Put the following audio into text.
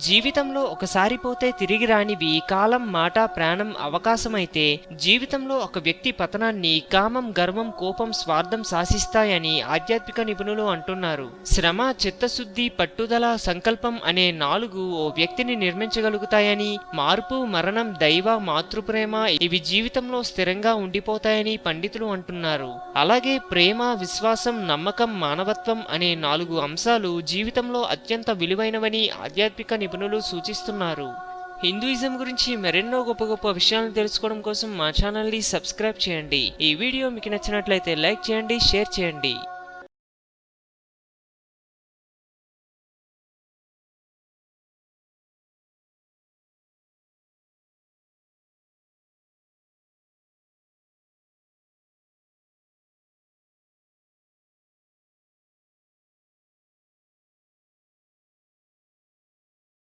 జీవితంలో ఒకసారి పోతే తిరిగి రానివి కాలం, మాట, ప్రాణం, అవకాశమైతే జీవితంలో ఒక వ్యక్తి పతనాన్ని కామం, గర్వం, కోపం, స్వార్థం శాసిస్తాయని ఆధ్యాత్మిక నిపుణులు అంటున్నారు. శ్రమ, చిత్తశుద్ధి, పట్టుదల, సంకల్పం అనే 4 ఓ వ్యక్తిని నిర్మించగలుగుతాయని, మార్పు, మరణం, దైవ, మాతృప్రేమ ఇవి జీవితంలో స్థిరంగా ఉండిపోతాయని పండితులు అంటున్నారు. అలాగే ప్రేమ, విశ్వాసం, నమ్మకం, మానవత్వం అనే 4 అంశాలు జీవితంలో అత్యంత విలువైనవని ఆధ్యాత్మిక నిపుణులు సూచిస్తున్నారు. హిందూయిజం గురించి మరెన్నో గొప్ప గొప్ప విషయాలను తెలుసుకోవడం కోసం మా ఛానల్ని సబ్స్క్రైబ్ చేయండి. ఈ వీడియో మీకు నచ్చినట్లయితే లైక్ చేయండి, షేర్ చేయండి.